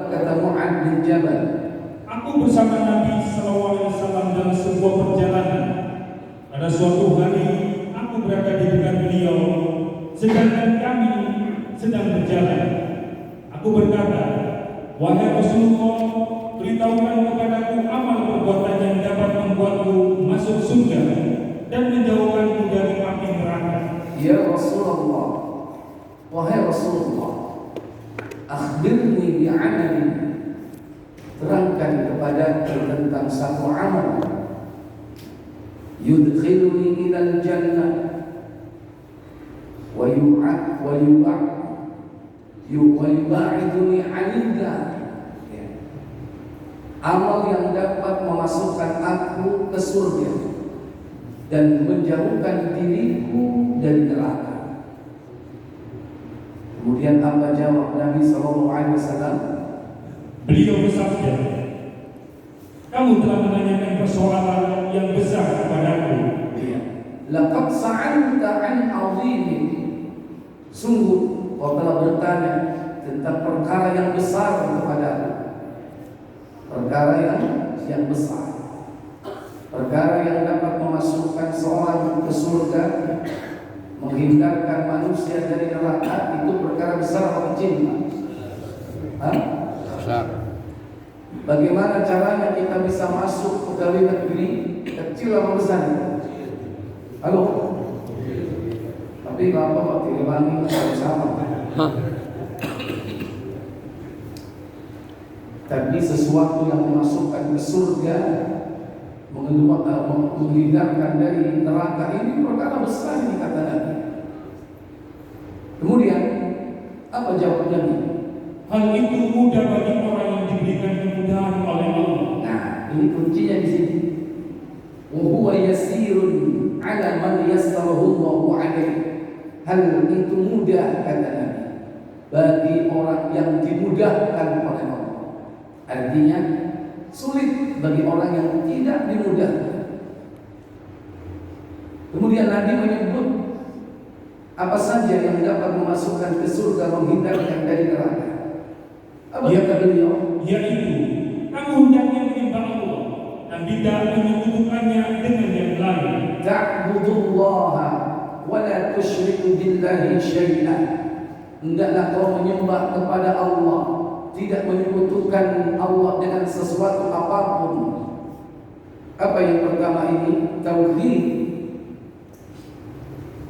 Kata Mu'adz bin Jabal, aku bersama Nabi SAW dalam sebuah perjalanan. Pada suatu hari aku berada di dekat beliau, sedangkan kami sedang berjalan. Aku berkata, wahai Rasulullah, beritahukan kepadaku amal perbuatan yang dapat membuatku masuk surga dan menjauhkanku dari api neraka. Ya Rasulullah, wahai Rasulullah, akhbirni bi'amalin, terangkan kepadaku tentang satu amal yudkhiluni ilal jannah wa yuba'iduni 'anil nar. Amal yang dapat memasukkan aku ke surga dan menjauhkan diriku dari neraka. Kemudian apa jawab Nabi SAW? Beliau bersabda, kamu telah menanyakan persoalan yang besar kepadaku. Laqad sa'alta 'an 'azimin, sungguh kau telah bertanya tentang perkara yang besar kepadaku. Perkara yang besar, perkara yang dapat memasukkan seorang ke surga, menghindarkan manusia dari neraka. Itu perkara besar atau kecil? Besar. Bagaimana caranya kita bisa masuk pegawai negeri? Kecil atau besar? Halo? Tapi Bapak waktu dibangun sama. Tapi sesuatu yang memasukkan ke surga, menghindarkan dari neraka, ini perkara besar, ini kata Nabi. Kemudian apa jawab Nabi? Hal itu mudah bagi orang yang diberikan kemudahan oleh Allah. Nah, ini kuncinya di sini. Wa huwa yasirun 'ala man yassarahu Allahu 'alaihi. Hal itu mudah, kata Nabi, bagi orang yang dimudahkan oleh Allah. Artinya sulit bagi orang yang tidak dimudahkan. Kemudian Nabi menyebut apa saja yang dapat memasukkan ke surga, menghindarkan dari neraka. Apa kata beliau? Yaitu kamu hendaknya menyembah Allah dan tidak menyekutukannya dengan yang lain. Ta'budullaha wa la tusyriku billahi syai'an. Hendaklah kau menyembah kepada Allah, tidak menyekutukan Allah dengan sesuatu apapun. Apa yang pertama ini? Tauhid.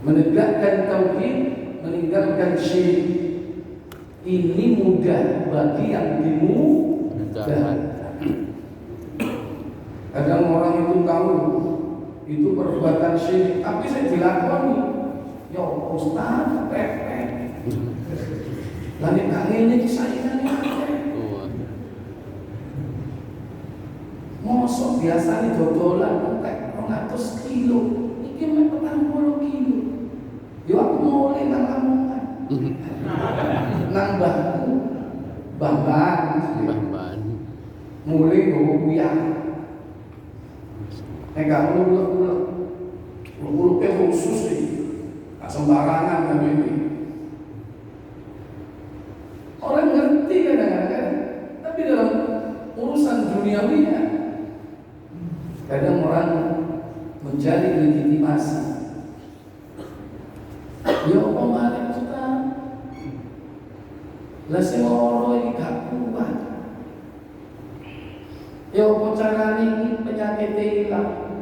Menegakkan tauhid, meninggalkan syirik. Ini mudah bagi yang dimudahkan. Kadang orang itu tahu itu perbuatan syirik, tapi saya dilakoni. Ya Ustaz, pepek. Lalu kangennya kesayangan ini. Mosok biasa nih dodolan entek 200 kilo, iki mek 40 kilo. Yo aku mulai nang Lamongan. Nambahku Bamban. Mulai bawa kuyang. Gak ulek-ulek khusus sih. Gak sembarangan kan ini. Orang ngerti kadang-kadang, tapi dalam urusan duniawinya kadang orang mencari legitimasi. Ya apa mari Ustaz? Lah sing loro iki gak kuat. Ya apa carane iki penyakit ilang?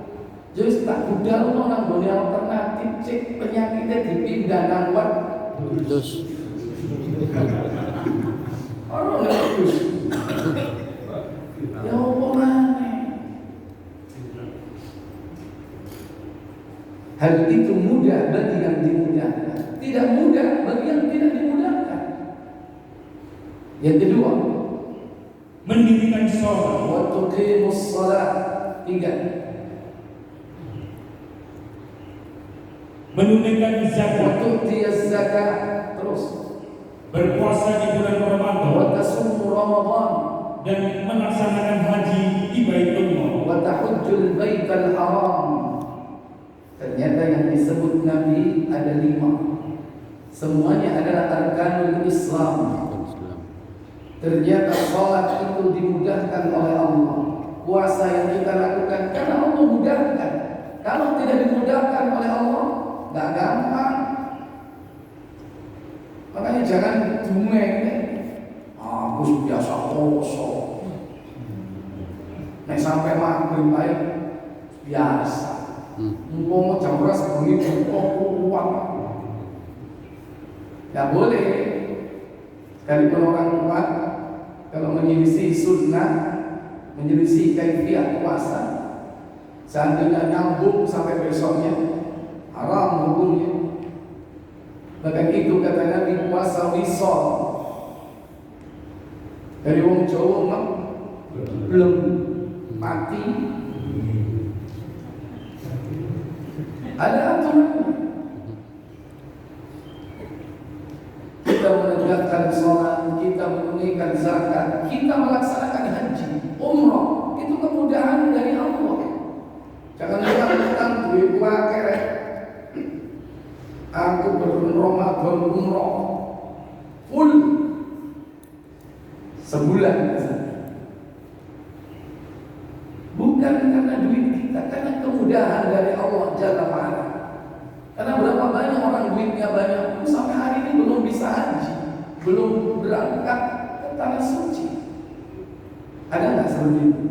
Terus tak budal nang nggone alternatif cek penyakitnya dipindah nang wet. Terus Orang terus. Ya apa maneh? Hal itu mudah bagi yang dimudahkan, tidak mudah bagi yang tidak dimudahkan. Yang kedua, Mendirikan sholat. wa tuqimus shalah. 3. Menunaikan Wa zakat. tu'tiyaz zakat. Terus. Berpuasa di bulan Ramadan. Wa tasummu Ramadan. Dan melaksanakan haji di Baitullah. Wa tahujjul baital haram. Ternyata yang disebut Nabi ada 5. Semuanya adalah arkanul Islam. Ternyata sholat itu dimudahkan oleh Allah. Puasa yang kita lakukan karena Allah mudahkan. Kalau tidak dimudahkan oleh Allah, nggak gampang. Makanya jangan dumeng. Aku biasa poso. Nek sampai maghrib baik biasa. Mau jam beras bengi kuat. Ya boleh. Sekalipun orang kuat, kalau menyelisih sunnah, menyelisih kaifiyah puasa, seandainya nyambung sampai besoknya, haram hukumnya. Bahkan itu kata Nabi, puasa wisol. Dari wong Jawa belum mati, ada aturan. Kita menegakkan sholat, kita menunaikan zakat, kita melaksanakan haji, umrah, itu kemudahan dari Allah. Jangan mentang-mentang duit keret. Aku Ramadan umrah full sebulan. Bukan karena duit kita, karena kemudahan dari Allah Jalla wa'ala. Karena berapa banyak orang duitnya banyak sampai hari ini belum bisa haji, belum berangkat ke tanah suci. Ada nggak seperti itu?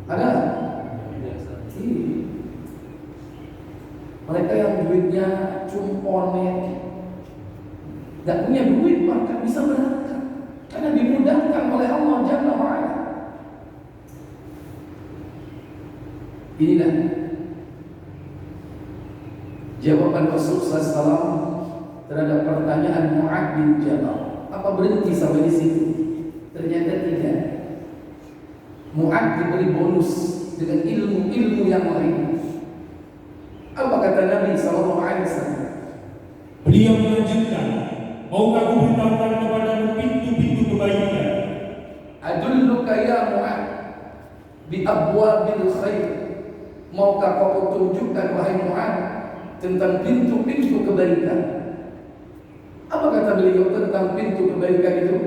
Ada? Mereka yang duitnya cumponet, nggak punya duit maka bisa berangkat karena dimudahkan oleh Allah Jalla wa'ala. Inilah jawaban Rasulullah SAW terhadap pertanyaan Mu'adz bin Jabal. Apa berhenti sampai di situ? Ternyata tidak. Mu'adz diberi bonus dengan ilmu-ilmu yang lain. Apa kata Nabi SAW? Beliau melanjutkan, maukah aku beritahukan kepadamu pintu-pintu kebaikan? Adulluka ya Mu'adz bi abwabil khair. Maukah kau tunjukkan wahai Mu'adz tentang pintu-pintu kebaikan? Apa kata beliau tentang pintu kebaikan itu?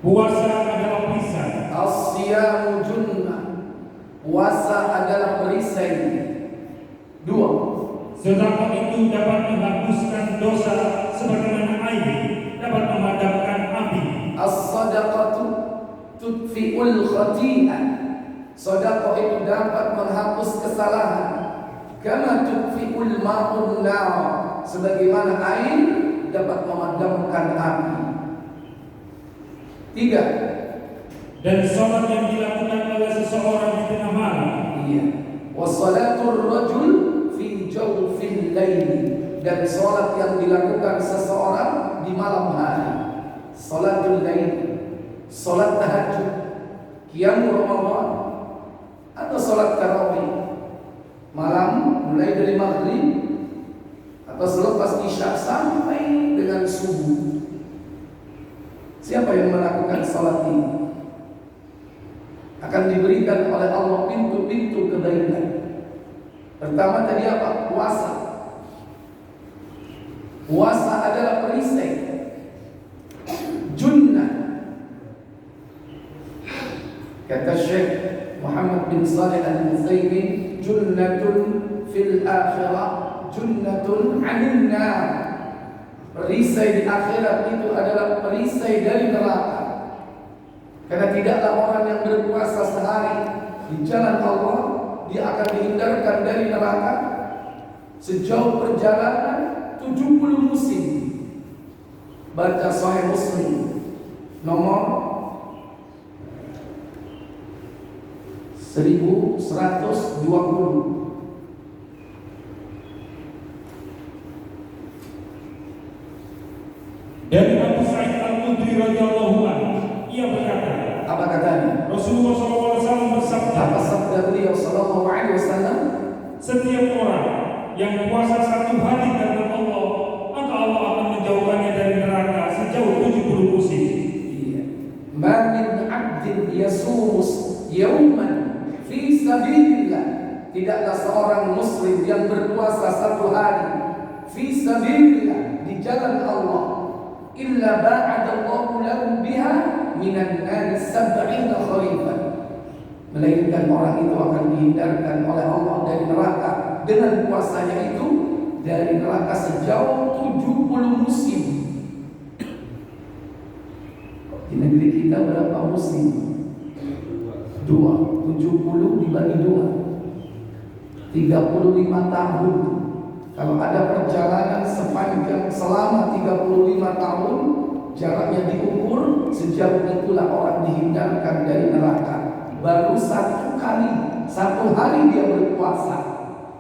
Puasa adalah perisai. As-siyamu junnah. Puasa adalah perisai. 2. Sedekah itu dapat menghapuskan dosa sebagaimana air dapat memadamkan api. As-sadaqatu tudfi'ul khati'ah. Sedekah itu dapat menghapus kesalahan. Kama tudfi'ul ma'un nar. Sebagaimana air dapat memadamkan api. 3. Dan sholat yang dilakukan oleh seseorang di tengah malam. Iya. Wassalatul rajul fi jawfil lail. Dan sholat yang dilakukan seseorang di malam hari. Salatul lail, sholat tahajud, qiyamul ramadan, atau sholat tarawih malam mulai dari maghrib atau selepas isya sampai dengan subuh. Siapa yang melakukan sholat ini akan diberikan oleh Allah pintu-pintu kebaikan. Pertama tadi apa? Puasa. Puasa adalah perisai, junnah. Kata Syekh Muhammad bin Shalih Al-Utsaimin, junnatun fil akhirah, junnatun 'anil nar. Perisai di akhirat itu adalah perisai dari neraka. Karena tidaklah orang yang berpuasa sehari di jalan Allah, dia akan dihindarkan dari neraka sejauh perjalanan 70 musim. Baca Sahih Muslim nomor 1120. Dari Abu Sa'id Al-Khudri radhiyallahu anhu, ia berkata, Apa katanya? Rasulullah SAW bersabda, Apa sabda beliau sallallahu alaihi wasallam? setiap orang yang puasa satu hari karena Allah, maka Allah akan menjauhkannya dari neraka sejauh 70 musim. Iya. Ma min 'abdin yasumus yawman fi sabilillah. Tidaklah seorang muslim yang berpuasa satu hari fi sabilillah, di jalan Allah, illa ba'adallahu lahu biha minan nar 70 kharifan. Melainkan orang itu akan dihindarkan oleh Allah dari neraka dengan puasanya itu dari neraka sejauh 70 musim. Di negeri kita berapa musim? 2. 70 dibagi 2, 35 tahun. Kalau ada perjalanan sepanjang selama 35 tahun, jaraknya diukur, sejauh itulah orang dihindarkan dari neraka. Baru 1 kali, 1 hari dia berpuasa,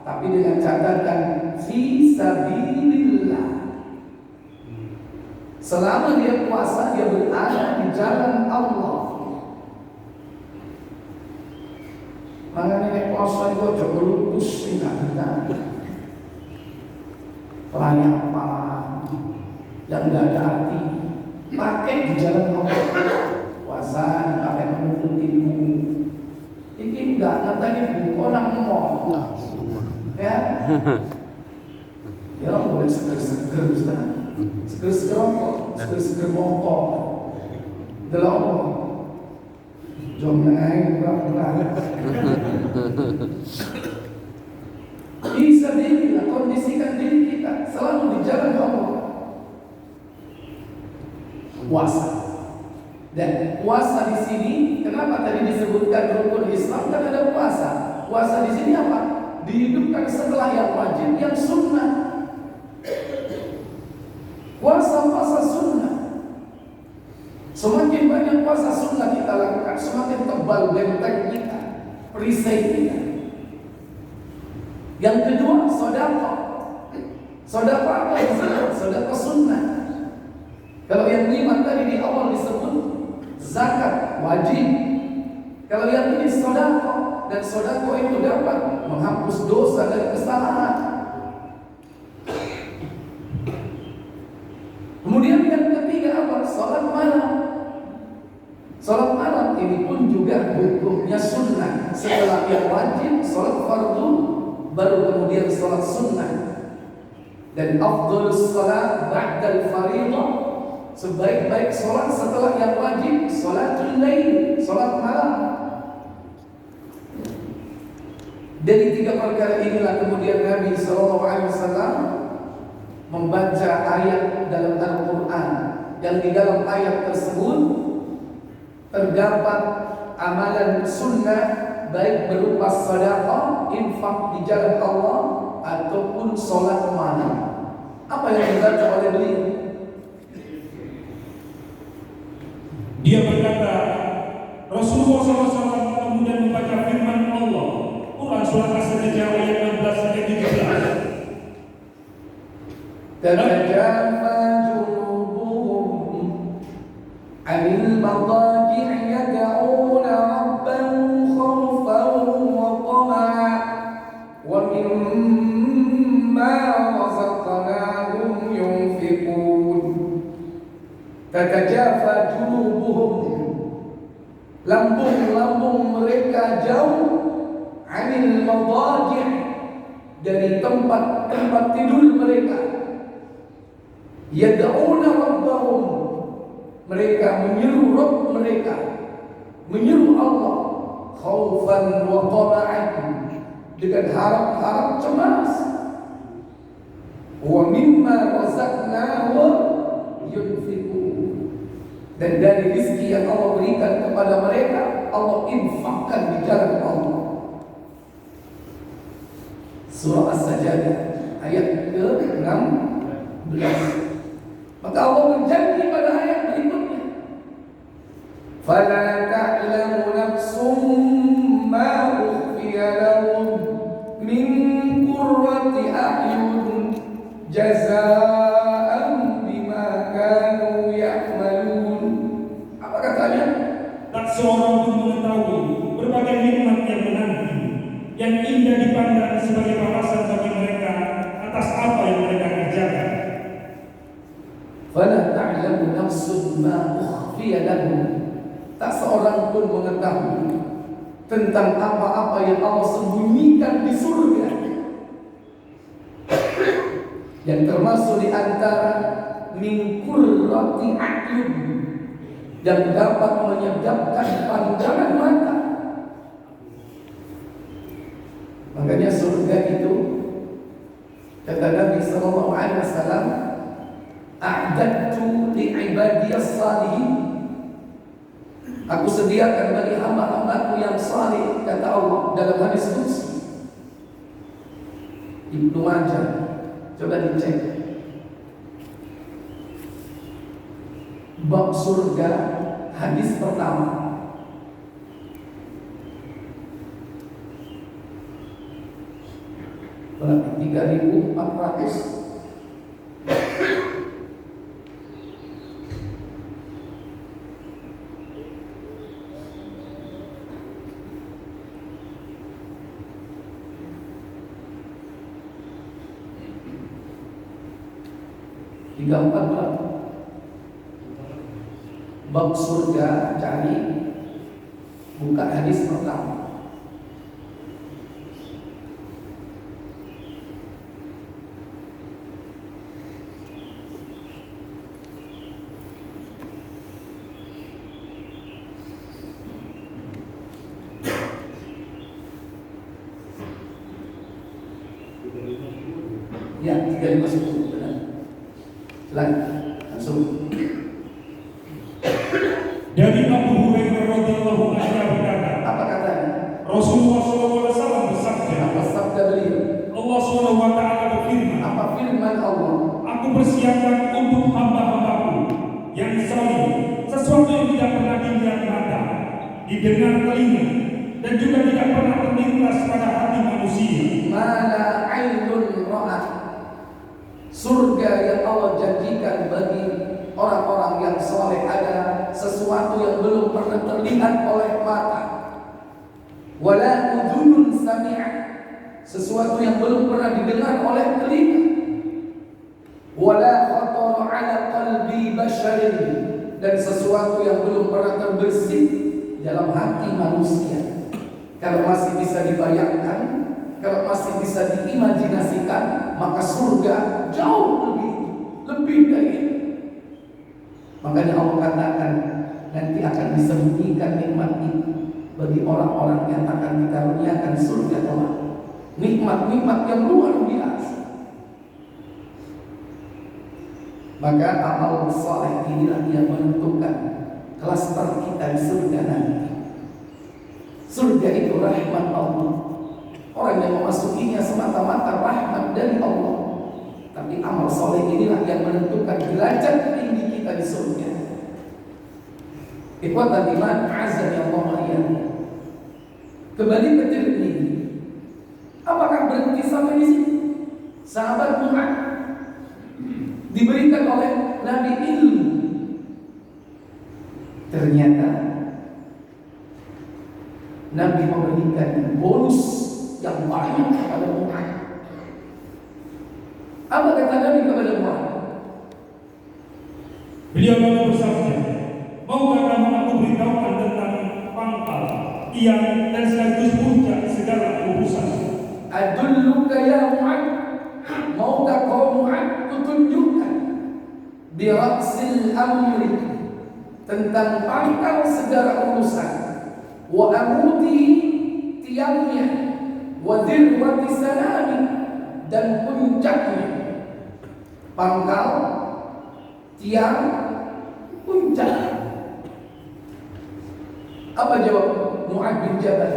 tapi dengan catatan fi sabilillah. Selama dia puasa, dia berada di jalan Allah. Makanya nek puasa itu aja melutus tidak benar. Pelayapan yang tidak ada arti, pakai di jalan Allah. Puasa pakai menuntut ilmu. Ini enggak katanya buku orang mau. Ya. Ya boleh seger-seger Ustaz. Seger-seger apa? Seger-seger motor. Delok apa? Jom naik berapa? Bisa diri, kondisikan diri kita selalu di jalan Allah. Puasa. Dan puasa di sini, kenapa tadi disebutkan rukun Islam? Kan ada puasa. Puasa di sini apa? Dihidupkan setelah yang wajib, yang sunnah. Puasa sunnah. Semakin banyak puasa sunnah kita lakukan, semakin tebal benteng kita, perisai kita. Yang kedua, sedekah. Sedekah apa yang sedekah sunnah. Kalau yang 5 tadi di awal disebut zakat wajib. Kalau yang ini sedekah, dan sedekah itu dapat menghapus dosa dari kesalahan. Kemudian yang ketiga apa? Salat malam. Salat malam ini pun juga hukumnya sunnah. Setelah yang wajib, salat fardu, baru kemudian salat sunnah. Dan afdhalus salat ba'dal fardhah, sebaik-baik salat setelah yang wajib, salatul lail, salat malam. Dari 3 perkara inilah kemudian Nabi SAW membaca ayat dalam Al-Quran, yang di dalam ayat tersebut terdapat amalan sunnah, baik berupa sedekah, infak di jalan Allah, ataupun sholat malam. Apa yang dibaca oleh beliau? Dia berkata, Rasulullah SAW kemudian membaca firman Allah, Quran surat As-Sajdah ayat 16 sampai 17. Tatajafa junubuhum 'anil madaji' yad'una rabbahum khawfan wa tama'an wa mimma razaqnahum yunfiqun. Tatajafa junubuhum, lambung-lambung mereka jauh, 'anil madaji', dari tempat-tempat tidur mereka. Yad'una rabbahum, mereka menyeru Rabb mereka, menyeru Allah, khaufan wa tama'an, dengan harap-harap cemas. Wa mimma razaqnahum yunfiqun, dan dari rezeki yang Allah berikan kepada mereka, Allah infakkan di jalan Allah. Surah As-Sajdah ayat ke-16. Maka Allah berjanji pada ayat berikutnya, فَلَا تَعْلَمُ نَفْسٌ مَا أُخْفِيَ لَهُم مِّن قُرَّةِ أَعْيُنٍ جَزَاءً بِمَا كَانُوا يَعْمَلُونَ. Apa katanya? Tak seorang pun mengetahui berbagai nikmat yang menanti, yang indah dipandang sebagai balasan bagi mereka atas apa yang mereka kerjakan. فَلَا تَعْلَمُ نَفْسٌ مَا أُخْفِيَ لَهُم, tak seorang pun mengetahui tentang apa-apa yang Allah sembunyikan di surga. Yang termasuk di antara min qurrati a'yun, yang dapat menyedapkan pandangan mata. Makanya surga itu, kata Nabi sallallahu alaihi wasallam, a'dadtu li ibadiyas salihin, aku sediakan bagi hamba-hambaku yang saleh, kata Allah dalam hadis qudsi. Ibnu Majah, coba dicek bab surga hadis pertama. Berarti 3.400. Bab surga, cari buka hadis pertama. Ya, 350 benar. Langsung. Dari Abu Hurairah radhiyallahu anhu berkata, Apa katanya? Rasulullah SAW bersabda, Apa sabda beliau? Allah Subhanahu wa taala berfirman, Apa firman Allah? aku persiapkan untuk hamba-hambaku yang saleh sesuatu yang tidak pernah dilihat mata, didengar telinga, dan juga tidak pernah terlintas pada hati manusia. Mana ainun ra'at, surga yang Allah janjikan bagi orang-orang yang saleh ada sesuatu yang belum pernah terlihat oleh mata. Wala udhunun sami'at, sesuatu yang belum pernah didengar oleh telinga. Wala khatara ala qalbi basharin, dan sesuatu yang belum pernah terbersit dalam hati manusia. Kalau masih bisa dibayangkan, kalau masih bisa diimajinasikan, maka surga jauh lebih dari itu. Makanya Allah katakan nanti akan disembunyikan nikmat itu bagi orang-orang yang akan dikaruniakan surga kelak. Nikmat-nikmat yang luar biasa. Maka amal saleh inilah yang menentukan klaster kita di surga nanti. Surga itu rahmat Allah. Orang yang memasukinya semata-mata rahmat dari Allah. Tapi amal soleh inilah yang menentukan derajat tinggi kita di surga. Ikhwatan iman, azza ya Allah. Kembali ke cerita ini. Apakah berhenti sampai di sini? Sahabat Mu'ad diberikan oleh Nabi ilmu. Ternyata Nabi memberikan bonus yang banyak kepada Mu'ad. Apa kata Nabi kepada Mu'ad? Beliau lalu bersabda, maukah kamu aku beritahukan tentang pangkal, tiang, dan sekaligus puncak segala urusan? Adulluka ya Mu'ad, maukah kau Mu'ad kutunjukkan biraqsil amri, tentang pangkal segala urusan, wa amuti, tiangnya, wa dirwati sanami, dan puncaknya. Pangkal, tiang, puncak. Apa jawab Mu'ad bin Jabal?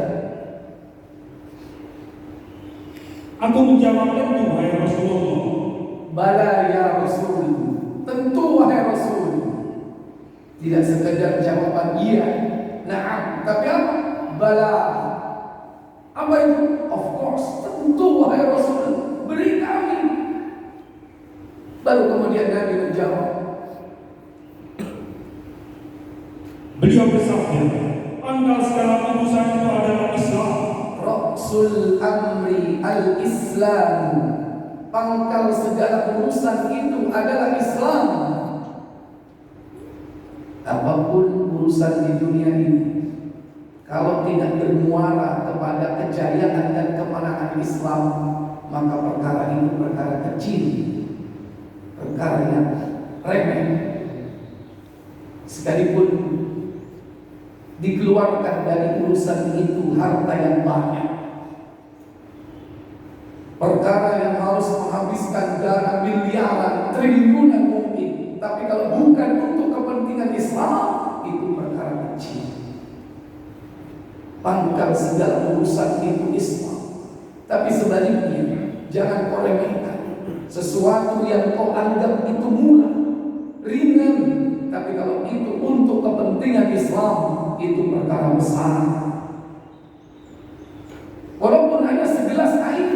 Aku menjawab, tentu wahai Rasulullah. Bala ya Rasul, tentu wahai Rasul. Tidak sekedar jawaban iya, na'am, tapi apa? Bala. Apa itu? Of course, tentu wahai Rasul, beri kami. Baru kemudian Nabi menjawab. Beliau bersabda, pangkal segala urusan itu adalah Islam. Ra'sul amri al-Islam, pangkal segala urusan itu adalah Islam. Apapun urusan di dunia ini, kalau tidak bermuara kepada kejayaan dan kemenangan Islam, maka perkara itu perkara kecil, perkara yang remeh. Sekalipun dikeluarkan dari urusan itu harta yang banyak, perkara yang harus menghabiskan dana miliaran, triliunan mungkin, tapi kalau bukan untuk kepentingan Islam, itu perkara kecil. Pangkal segala urusan itu Islam. Tapi sebaliknya, jangan kau remehkan sesuatu yang kau anggap itu murah, ringan, tapi kalau itu untuk kepentingan Islam, itu perkara besar. Walaupun hanya segelas air,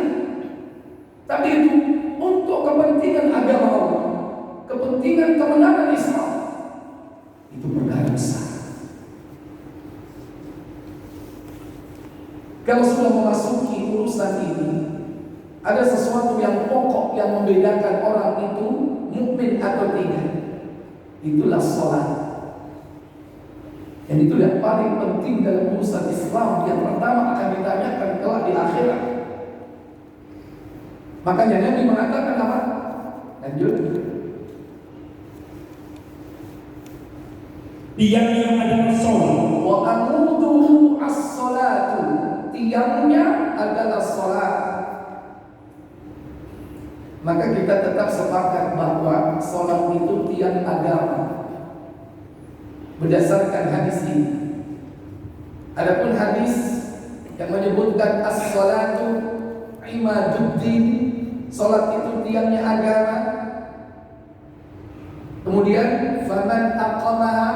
tapi itu untuk kepentingan agama Allah, kepentingan kemenangan Islam, itu perkara besar. Kalau sudah memasuki urusan ini, ada sesuatu yang pokok yang membedakan orang itu mukmin atau tidak. Itulah sholat. Dan itu yang paling penting dalam urusan Islam, yang pertama akan ditanyakan kelak di akhirat. Makanya Nabi mengatakan apa? Lanjut. Tiangnya adalah sholat. Wa amuduhu as-sholatu. Tiangnya adalah sholat. Maka kita tetap sepakat bahwa sholat itu tiang agama berdasarkan hadis ini. Adapun hadis yang menyebutkan as-sholatu imaduddin, sholat itu tiangnya agama. Kemudian faman aqamaha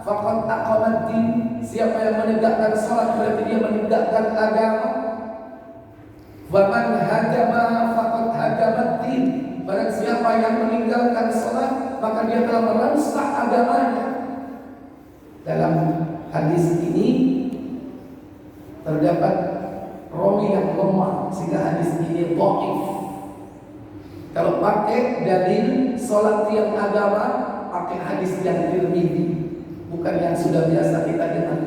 faqad aqamaddin, siapa yang menegakkan sholat berarti dia menegakkan agama. Faman hadamaha faqad hadamaddin, barang siapa yang meninggalkan sholat maka dia telah merusak agamanya. Dalam hadis ini terdapat rawi yang lemah sehingga hadis ini dhaif. Kalau pakai dalil sholat tiang agama, pakai hadis yang Tirmidzi, bukan yang sudah biasa kita dengar.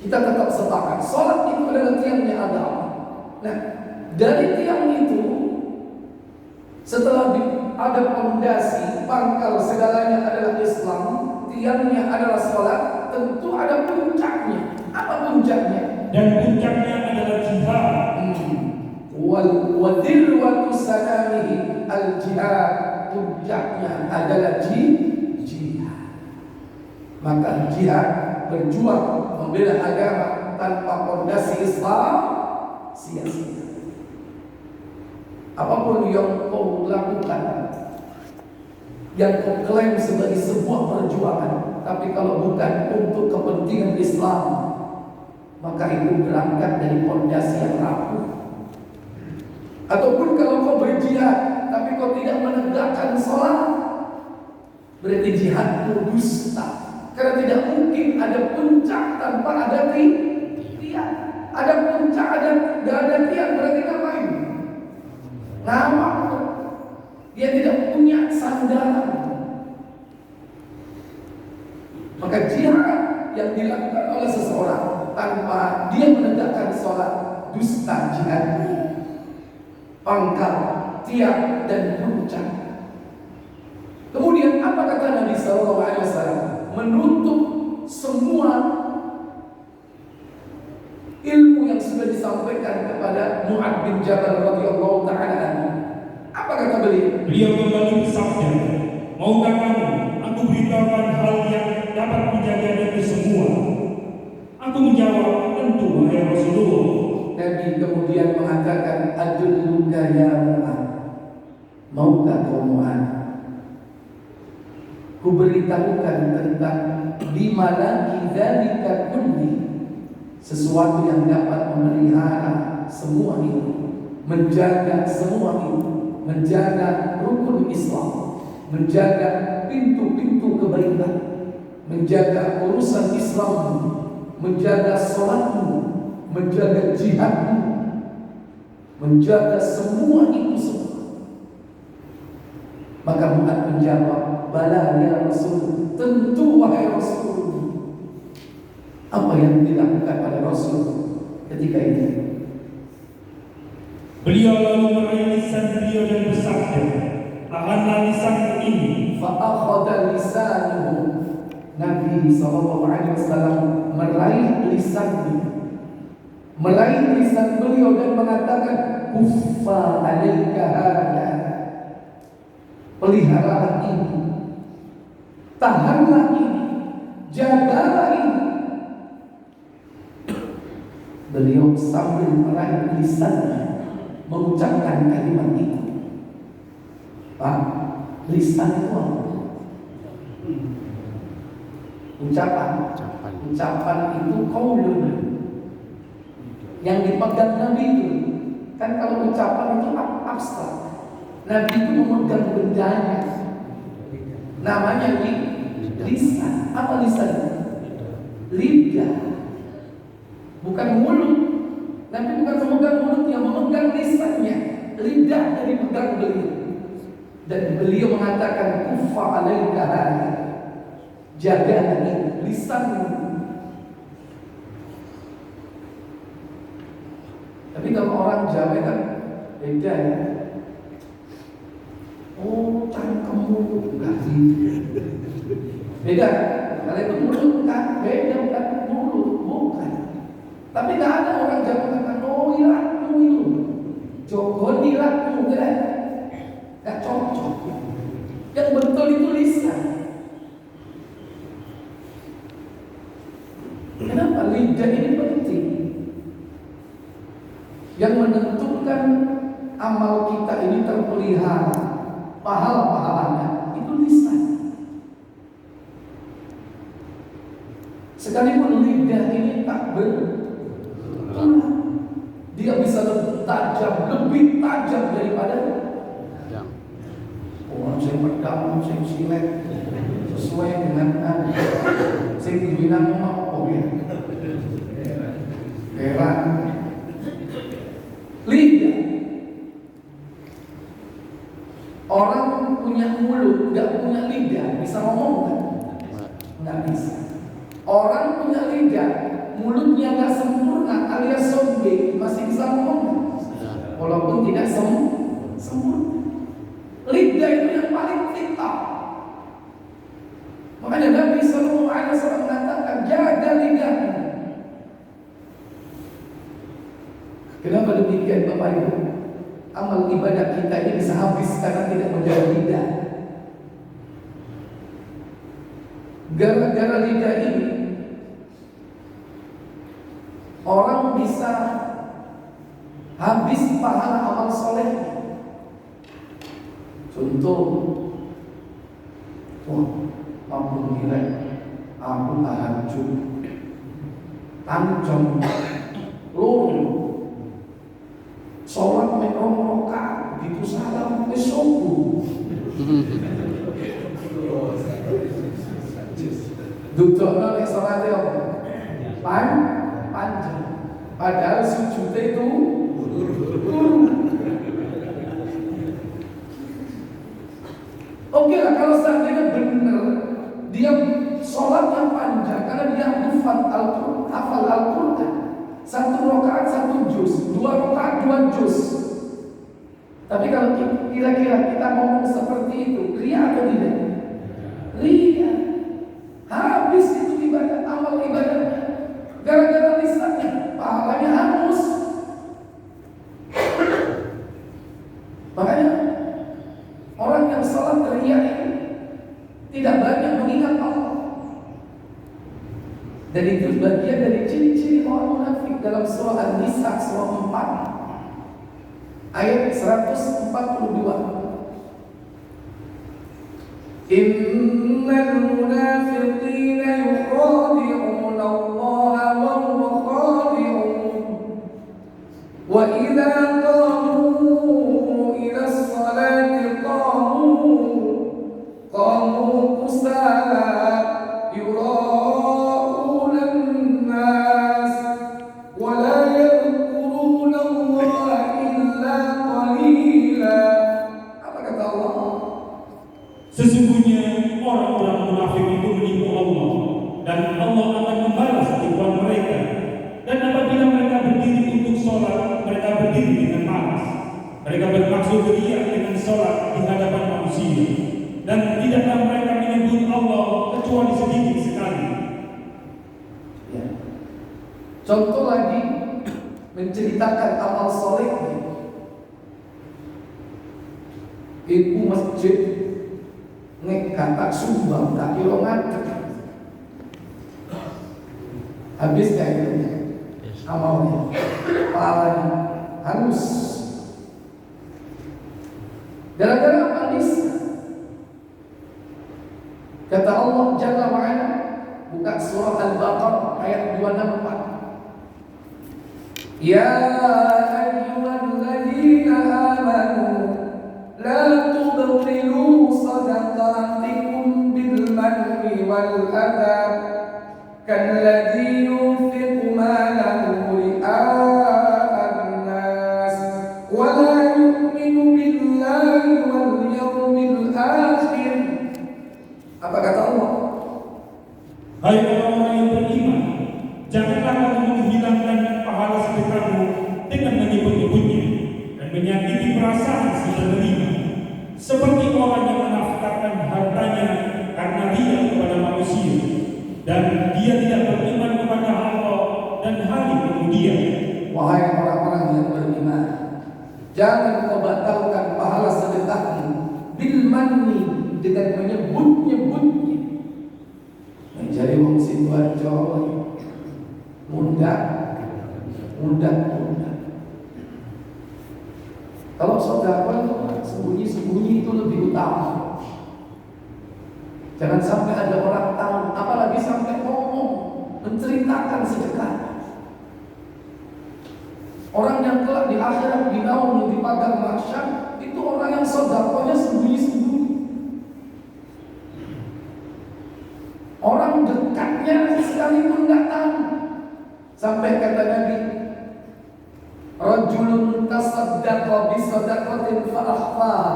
Kita tetap sepakat sholat itu adalah tiangnya agama. Nah, dari tiang itu, setelah ada fondasi, pangkal segalanya adalah Islam, tiangnya adalah sholat, tentu ada puncaknya. Apa puncaknya? Dan puncaknya adalah jihad. Wa dhirwatu sanamihi al-jihad, puncaknya adalah jihad. Maka jihad, berjuang membela agama tanpa fondasi Islam, sia-sia. Apapun yang kau lakukan, yang kau klaim sebagai sebuah perjuangan, tapi kalau bukan untuk kepentingan Islam, maka itu berangkat dari fondasi yang rapuh. Ataupun kalau kau berjihad, tapi kau tidak menegakkan sholat, berarti jihadmu dusta. Karena tidak mungkin ada puncak tanpa ada tiang. Ada puncak, tidak ada tiang, berarti ngapain? Nama dia tidak punya sandaran. Maka jihad yang dilakukan oleh seseorang tanpa dia menegakkan sholat, dusta jihadnya. Pangkal, tiang, dan puncak. Kemudian apa kata Nabi SAW? Menutup semua ilmu yang sudah disampaikan kepada Mu'adz bin Jabal radhiyallahu ta'ala. Apa kata beliau? Beliau kembali bersabda, maukah kamu aku beritahukan hal yang dapat menjaga itu semua? Aku menjawab, tentu wahai Rasulullah. Nabi kemudian mengatakan, adulluka ya Mu'adz, maukah kau Mu'adz kuberitahukan tentang di mana kidzalika kulli, sesuatu yang dapat memelihara semua itu, menjaga semua itu, menjaga rukun Islam, menjaga pintu-pintu kebaikan, menjaga urusan Islam, menjaga sholatmu, menjaga jihadmu, menjaga semua itu semua. Maka Mu'adz menjawab, bala ya Rasul, tentu wahai Rasul. Apa yang dilakukan oleh Rasul ketika itu? Beliau lalu meraih lisan beliau dan bersabda, tahanlah lisanmu ini, fa akhadha lisanuhu. Nabi SAW meraih lisan beliau dan mengatakan, kuffa alaika hada, peliharalah ini, tahanlah ini, jagalah ini. Beliau sambil meraih lisannya mengucapkan kalimat itu. Pak, lisan itu apa? Ucapan itu qaulun yang dipegang Nabi itu. Kan kalau ucapan itu abstrak, Nabi itu memegang bendanya, namanya lisan. Apa lisan? Lidah, bukan mulut. Nabi bukan memegang mulutnya, memegang lisannya. Lidah dari pegang beliau. Dan beliau mengatakan, kuffa alaika hada, jaga lisan. Tapi kalau orang Jawa kan beda ya. Oh, cangkemmu enggak sih? Beda. Kalau itu mulut kan beda, bukan mulut, bukan. Tapi nggak ada orang Jawa katakan, oh iratmu itu, jogon iratmu, nggak cocok. Yang betul itu lisan. Kenapa lidah ini penting? Yang menentukan amal kita ini terpelihara, pahala-pahalanya itu lisan. Sekalipun lidah ini tak bertulah, dia bisa lebih tajam daripada orang yang pedang, yang silet, sesuai dengan sing dibilang apa ya? Heran. Lidah. Orang punya mulut, nggak punya lidah, bisa ngomong kan? Nggak bisa. Orang punya lidah, mulutnya nggak sempurna, alias sombong, masih bisa ngomong, walaupun tidak sempurna. Lidah itu yang paling vital. Makanya Nabi SAW mengatakan, jaga lidahmu. Kenapa demikian Bapak Ibu? Amal ibadah kita ini bisa habis karena tidak menjaga lidah. Gara-gara lidah ini, orang bisa habis pahala amal soleh. Contoh, ampun gila, aku tahajud, tanjong, loro, sholat merong rokaat, begitu salam ke subuh. Duduk nolak sholatnya panjang, padahal sujudnya itu oke lah kalau seandainya benar dia sholatnya panjang karena dia hafal Al-Quran, 1 rakaat 1 juz, 2 rakaat 2 juz. Tapi kalau kira-kira kita ngomong seperti itu, ria atau tidak? Ria. Habis itu ibadah, amal ibadahnya. Gara-gara lisannya, pahalanya hangus. Makanya orang yang salat ria itu tidak banyak mengingat Allah. Dan itu bagian dari ciri-ciri orang munafik dalam surah An-Nisa surah 4 ayat 142. Innal munafiqina yukhadi'una Allah wa huwa khadi'un wa idza qamu ila as-salati qamu kusala yura'una an-nas wa la yadhkuruna Allah illa qalila. Apa kata Allah? Sesungguhnya orang-orang munafik itu Contoh lagi menceritakan amal solehnya. Iku masjid ngekata sumbang tak kira ngadeg. Habis kayaknya amalnya, pahalanya hangus. Gara-gara apa nisa? Kata Allah Jalla wa'ala, buka surah Al-Baqarah ayat 264. Ya ayyuhalladzina amanu la tubtilu sadaqatikum bil manni wal adha kalladzi yunfiqu malahu ri'a'an nas wa la yu'minu billahi wal yawmil akhir. Apa kata Allah? Hai orang-orang yang beriman, janganlah kamu menghilangkan pahala sedekahmu dengan menyebut-nyebutnya dan menyakiti perasaan si penerima, seperti orang yang menafkahkan hartanya karena ria kepada manusia dan dia tidak beriman kepada Allah dan hari kemudian. Wahai orang-orang yang beriman, jangan kau batalkan pahala sedekahmu bil manni, dengan menyebut-nyebutnya. Mencari wong Sidoarjo mudah. Kalau sedekah sembunyi-sembunyi itu lebih utama. Jangan sampai ada orang tahu, apalagi sampai ngomong, menceritakan sedekah. Orang yang kelak di akhirat dinaungi di padang mahsyar itu orang yang sedekahnya sembunyi-sembunyi. Orang dekatnya sekalipun nggak tahu. Sampai kata Nabi, rajulun tasaddaqa bi sadaqatin fa akhfaha.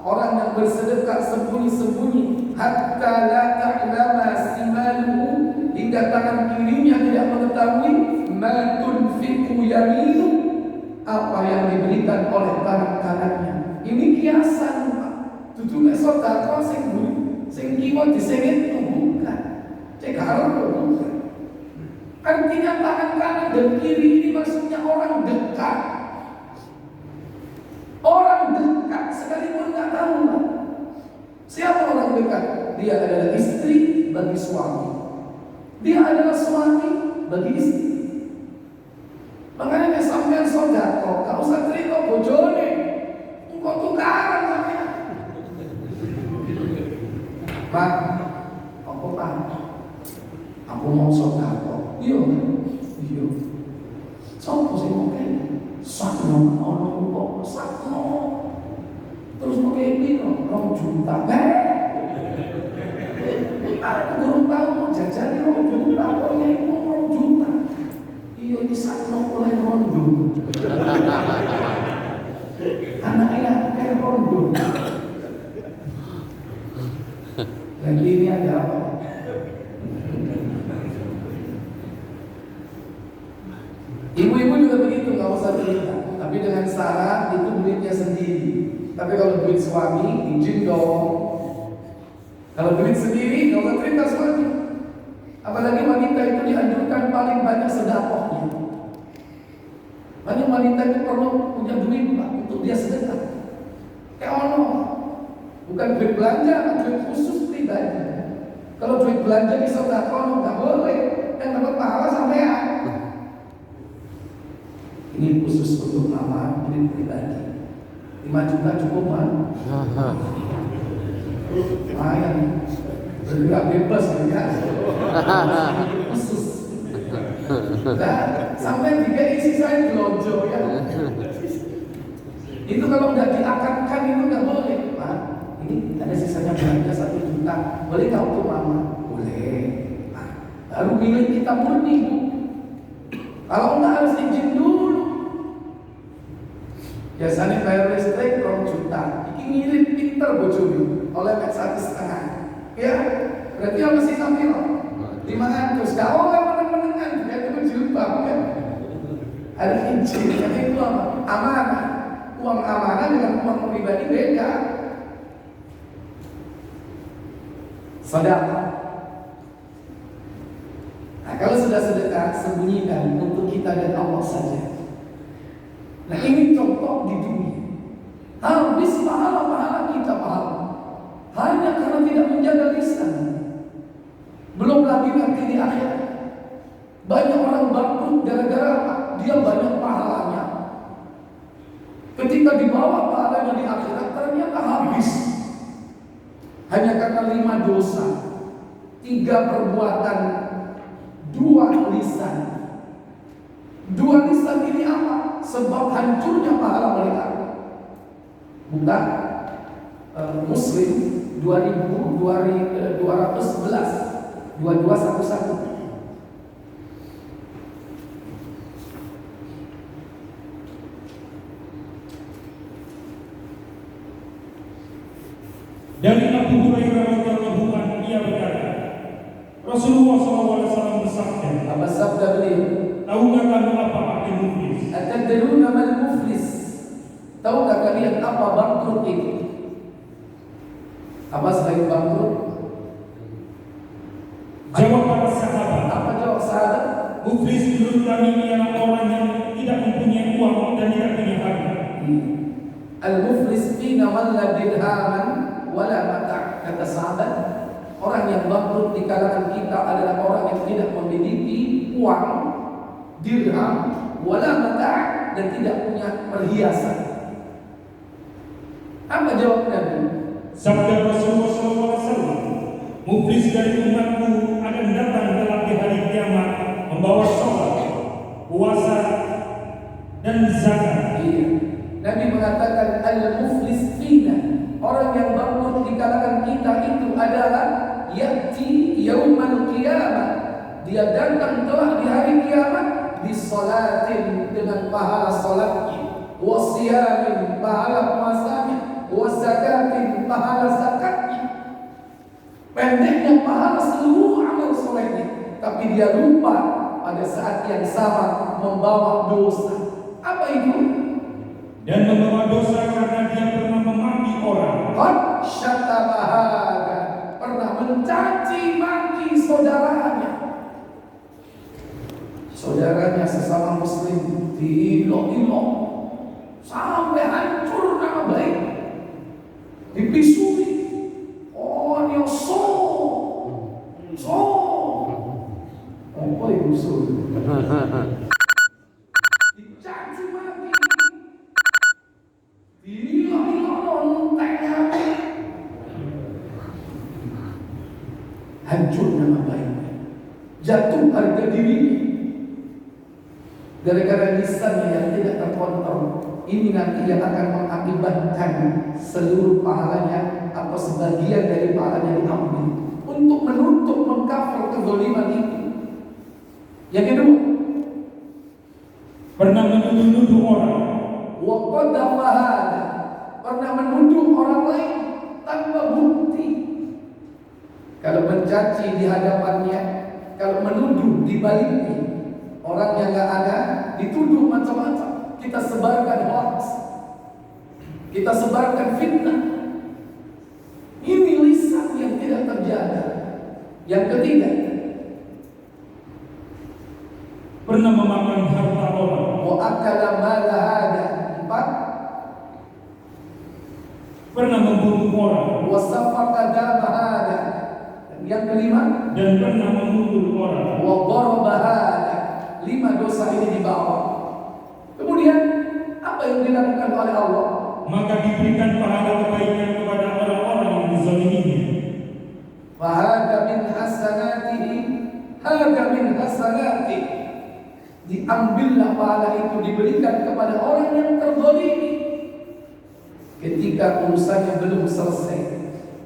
Orang yang bersedekah sembunyi-sembunyi hatta la ta'lama simaluhu, hingga tangan kirinya tidak mengetahui ma tunfiqu yaminu, apa yang diberikan oleh tangan kanannya. Ini kiasan, Pak. Dudu nek sedekah sing kiwa disengit bukan. Cek harus bukan. Artinya tangan kanan dan kiri ini maksudnya orang dekat. Orang dekat sekalipun tak tahu. Siapa orang dekat? Dia adalah istri bagi suami. Dia adalah suami bagi istri. Makanya sampean sedekah, gak usah cerita bojone. Engko tukaran sampean. Pak, apa Pak? Aku mau sedekah. Iya. Sopo sing mau kene? Sakno ono kok sakno. Terus mau kene 2 juta. Aku belum tahu mau jajari 2 juta, kok iku 2 juta. Iya iki sakno oleh rondo. Anaknya kayak rondo. Dan ini ada apa? Ibu-ibu juga begitu, nggak usah cerita. Tapi dengan syarat itu duitnya sendiri. Tapi kalau duit suami, izin dong. Kalau duit sendiri, nggak usah cerita suami. Apalagi wanita itu dianjurkan paling banyak sedekahnya. Banyak wanita itu perlu punya duit Pak, untuk dia sedekah. Kayak ono, bukan duit belanja, duit khusus pribadi. Kalau duit belanja di sedekah nggak boleh, dan dapat pahala sampean. Ini khusus untuk mama, ini pribadi. 5 juta cukup kan? Lumayan. Bergerak bebas ya. Khusus. Nah, sampai 3 isi saya belonjo ya. Itu kalau nggak diakatkan itu nggak boleh, Pak. Ini ada sisanya belanja 1 juta. Boleh nggak untuk mama? Boleh. Nah, baru milik kita murni, Bu. Kalau nggak harus izin dulu. Biasanya bayar listrik 2 juta. Ini ngirit pinter bojomu oleh 1,5. Ya, berarti apa sih sambil 500. Gak oleh meneng-menengan, dia itu jilbab kan. Ada izin, jadi itu apa? Amanah. Uang amanah dengan uang pribadi beda. Sedekah. Nah, kalau sudah sedekah, sembunyikan untuk kita dan Allah saja. Nah, ini contoh di dunia. Habis pahala-pahala kita pahala hanya karena tidak menjaga lisan. Belum lagi nanti di akhirat banyak orang bangkrut gara-gara apa? Dia banyak pahalanya. Ketika dibawa pahalanya di akhirat ternyata habis hanya karena 5 dosa, 3 perbuatan, 2 lisan. 2 lisan ini apa? Sebab hancurnya pahala mereka. Bukan Muslim 2211 2211. Dari Abu Hurairah radhiyallahu anhu ia berkata, Rasulullah SAW bersabda, Apa sabda beliau? tahukah kamu apa arti muflis? Atadruna mal muflis? Tahukah kalian apa bangkrut itu? Apa selain bangkrut? Jawab para sahabat. Apa jawab sahabat? Muflis menurut kami ialah orang yang tidak mempunyai uang dan tidak punya harta. Al-muflis fina man la dirhaman wala mata'. Kata sahabat, orang yang bangkrut di kalangan kita adalah orang yang tidak memiliki uang, dirham, wala mata' dan tidak punya perhiasan. Apa jawab Nabi? Sabda Rasulullah SAW, muflis dari umatku akan datang dalam di hari kiamat membawa sholat, puasa, dan zakat. Iya. Nabi mengatakan al-muflis fina, orang yang bangkrut di kalangan kita itu adalah ya'ti yaumal qiyamah. Dia datang telah di hari kiamat bisolatin, dengan pahala salatnya, wasiyamin, pahala puasanya, wasakatin, pahala zakatnya. Pendeknya pahala seluruh amal solehnya, tapi dia lupa pada saat yang sama membawa dosa. Apa itu? Dan membawa dosa karena dia pernah memaki orang. Qad syatabahaga, pernah mencaci maki saudaranya. Saudaranya sesama muslim diilok-ilok sampai hancur nama baik, dipisui. Oh, dia so apa itu so? Dicaci maki, diilok-ilok, nonteknya, hancur nama baik, jatuh harga diri. Gara-gara lisannya yang tidak terkontrol, ini nanti yang akan mengakibatkan seluruh pahalanya atau sebagian dari pahalanya diambil untuk menutup, mengcover kezaliman itu. Yang kedua, pernah menuduh orang. wa qadhafa hada, pernah menuduh orang lain tanpa bukti. Kalau mencaci di hadapannya, kalau menuduh di baliknya, orang yang nggak ada dituduh macam-macam, kita sebarkan hoax, kita sebarkan fitnah. Ini lisan yang tidak terjaga. Yang ketiga, Pernah memakan harta orang. wa akala mala hada, 4, Pernah membunuh orang. wa safaka dama hada, yang kelima, Dan pernah memukul orang. wa daraba hada. 5 dosa ini dibawa. Kemudian apa yang dilakukan oleh Allah? Maka diberikan pahala kebaikan kepada orang-orang yang dizaliminya. Fahada min hasanatihi, hada min hasanati. Diambillah pahala itu, diberikan kepada orang yang terzalimi. Ketika urusannya belum selesai,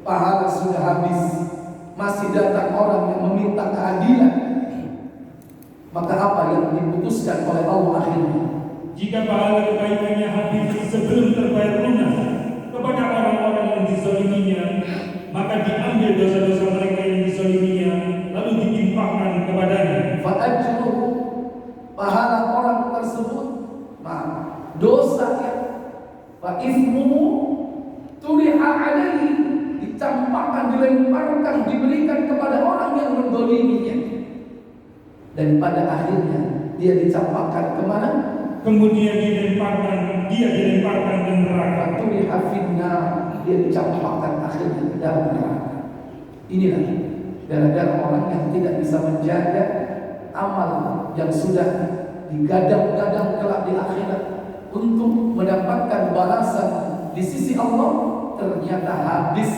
pahala sudah habis, masih datang orang yang meminta keadilan, maka apa yang diputuskan oleh Allah akhirnya? Jika pahala kebaikannya habis sebelum terbayar lunas kepada orang-orang yang dizaliminya, maka diambil dosa-dosa mereka yang dizaliminya, lalu ditimpahkan kepadanya. Fa'ajruhu, pahala orang tersebut, dosanya, fa'ithmuhu turiha alaihi, dicampakkan, dilemparkan, diberikan kepada orang yang mendoliminya. dan pada akhirnya dia dicampakkan kemana? Kemudian dia dilemparkan ke neraka. Faturi hafidna, dia dicampakkan akhirnya ke dalam neraka. Inilah gara-gara orang yang tidak bisa menjaga amal yang sudah digadang-gadang kelak di akhirat untuk mendapatkan balasan di sisi Allah, ternyata habis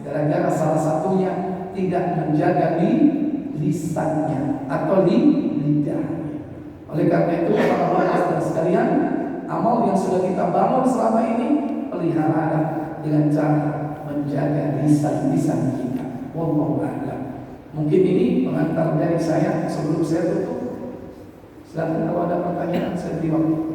gara-gara salah satunya tidak menjaga di lisannya atau di lidahnya. Oleh karena itu para saudara sekalian, amal yang sudah kita bangun selama ini pelihara dengan cara menjaga lisan-lisan kita. Wallahu a'lam. Mungkin ini pengantar dari saya sebelum saya tutup. Silakan kalau ada pertanyaan, saya beri waktu.